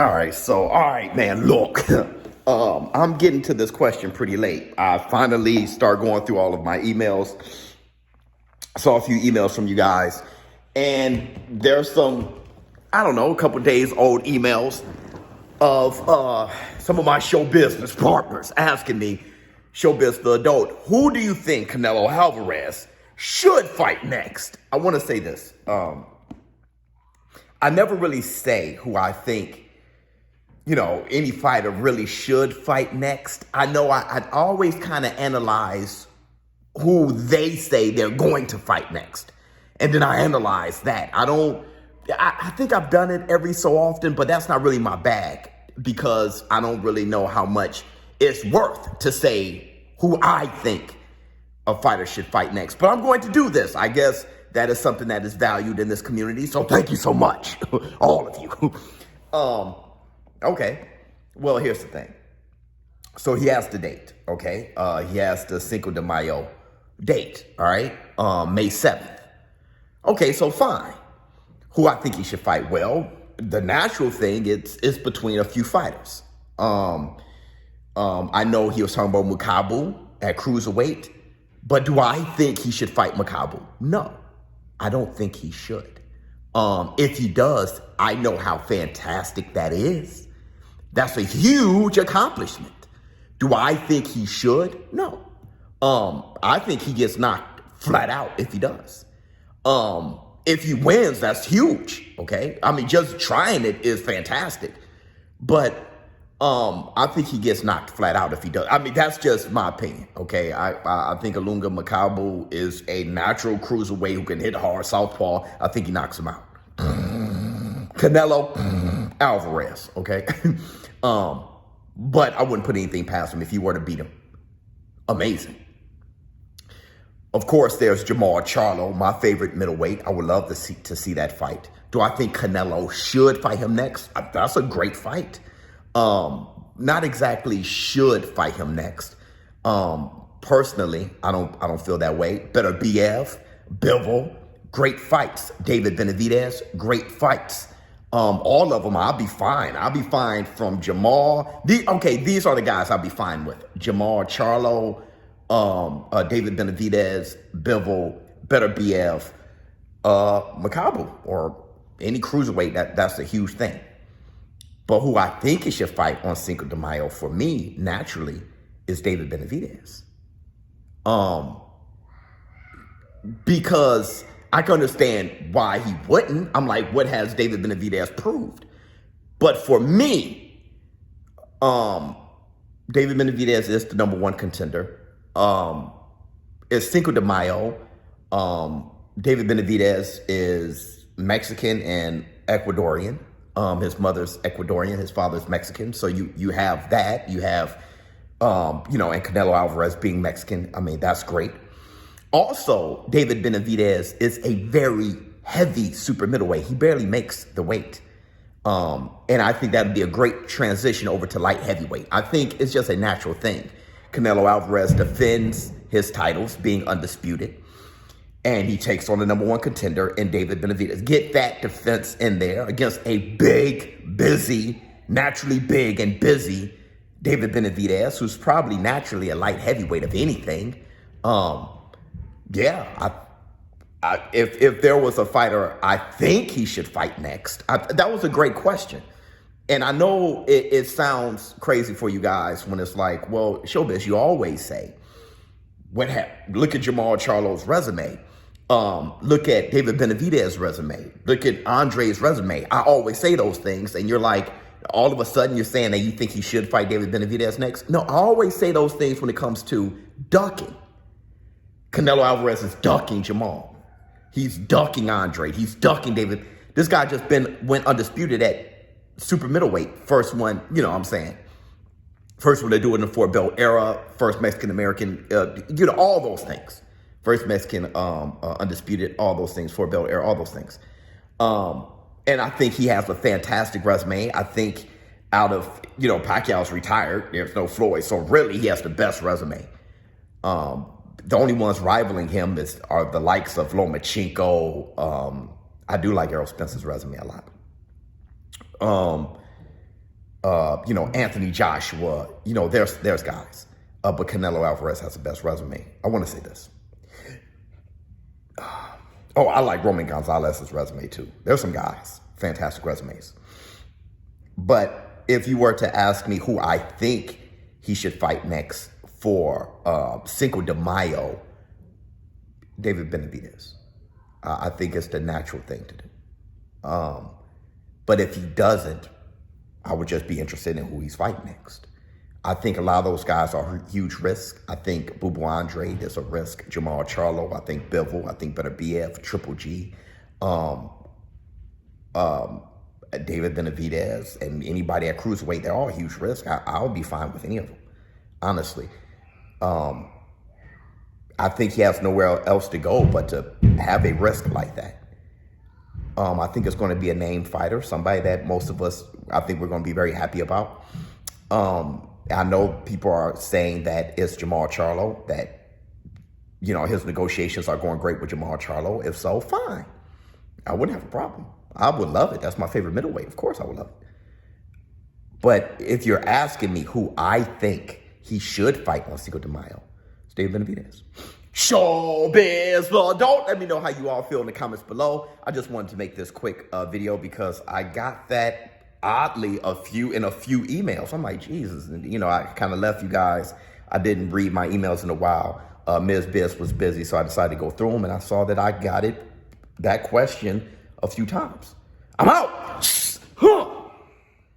All right, man, look, I'm getting to this question pretty late. I finally start going through all of my emails. Saw a few emails from you guys, and there's some, I don't know, a couple days old emails of some of my show business partners asking me, Showbiz the Adult, who do you think Canelo Alvarez should fight next? I want to say this. I never really say who I think, any fighter really should fight next. I know I always kind of analyze who they say they're going to fight next. And then I analyze that. I think I've done it every so often, but that's not really my bag because I don't really know how much it's worth to say who I think a fighter should fight next. But I'm going to do this. I guess that is something that is valued in this community. So thank you so much, all of you. Okay. Well, here's the thing. So he has the date, okay? He has the Cinco de Mayo date, all right? May 7th. Okay, so fine. Who I think he should fight? Well, the natural thing is between a few fighters. I know he was talking about Makabu at cruiserweight, but do I think he should fight Makabu? No, I don't think he should. If he does, I know how fantastic that is. That's a huge accomplishment. Do I think he should? No. I think he gets knocked flat out if he does. If he wins, that's huge, okay? I mean, just trying it is fantastic. But I think he gets knocked flat out if he does. I mean, that's just my opinion, okay? I think Ilunga Makabu is a natural cruiserweight who can hit hard southpaw. I think he knocks him out. Canelo Alvarez, okay? But I wouldn't put anything past him if he were to beat him. Amazing. Of course, there's Jamal Charlo, my favorite middleweight. I would love to see that fight. Do I think Canelo should fight him next? That's a great fight. Not exactly should fight him next. Personally, I don't feel that way. Better BF, Bivol, great fights. David Benavidez, great fights. All of them, I'll be fine. I'll be fine from Jamal. These are the guys I'll be fine with. Jamal Charlo, David Benavidez, Bivol, Better BF, Makabu, or any cruiserweight. That's a huge thing. But who I think he should fight on Cinco de Mayo for me, naturally, is David Benavidez. Because I can understand why he wouldn't. I'm like, what has David Benavidez proved? But for me, David Benavidez is the number one contender. It's Cinco de Mayo. David Benavidez is Mexican and Ecuadorian. His mother's Ecuadorian, his father's Mexican. So you have that. You have, and Canelo Alvarez being Mexican. I mean, that's great. Also, David Benavidez is a very heavy super middleweight. He barely makes the weight. And I think that would be a great transition over to light heavyweight. I think it's just a natural thing. Canelo Alvarez defends his titles, being undisputed. And he takes on the number one contender in David Benavidez. Get that defense in there against a big, busy, naturally big and busy David Benavidez, who's probably naturally a light heavyweight of anything. If there was a fighter I think he should fight next, that was a great question. And I know it sounds crazy for you guys when it's like, well, Showbiz, you always say, look at Jamal Charlo's resume. Look at David Benavidez's resume. Look at Andre's resume. I always say those things, and you're like, all of a sudden you're saying that you think he should fight David Benavidez next? No, I always say those things when it comes to ducking. Canelo Alvarez is ducking Jamal. He's ducking Andre. He's ducking David. This guy just went undisputed at super middleweight. First one, First one to do it in the four-belt era. First Mexican-American, all those things. First Mexican undisputed, all those things. Four-belt era, all those things. And I think he has a fantastic resume. I think out of, Pacquiao's retired. There's no Floyd. So really, he has the best resume. The only ones rivaling him are the likes of Lomachenko. I do like Errol Spence's resume a lot. Anthony Joshua. There's guys. But Canelo Alvarez has the best resume. I want to say this. Oh, I like Roman Gonzalez's resume too. There's some guys, fantastic resumes. But if you were to ask me who I think he should fight next for Cinco de Mayo, David Benavidez. I think it's the natural thing to do. But if he doesn't, I would just be interested in who he's fighting next. I think a lot of those guys are huge risks. I think Bubu Andre is a risk. Jamal Charlo, I think Bivol, I think Beterbiev, Triple G, David Benavidez, and anybody at cruiserweight, they're all huge risks. I'll be fine with any of them, honestly. I think he has nowhere else to go but to have a risk like that. I think it's going to be a named fighter, somebody that most of us, I think we're going to be very happy about. I know people are saying that it's Jamal Charlo, that, his negotiations are going great with Jamal Charlo. If so, fine. I wouldn't have a problem. I would love it. That's my favorite middleweight. Of course I would love it. But if you're asking me who I think he should fight on Cinco de Mayo, it's David Benavidez. Showbiz, well, don't let me know how you all feel in the comments below. I just wanted to make this quick video because I got that oddly in a few emails. I'm like, Jesus, and I kind of left you guys. I didn't read my emails in a while. Ms. Biz was busy, so I decided to go through them, and I saw that I got that question a few times. I'm out.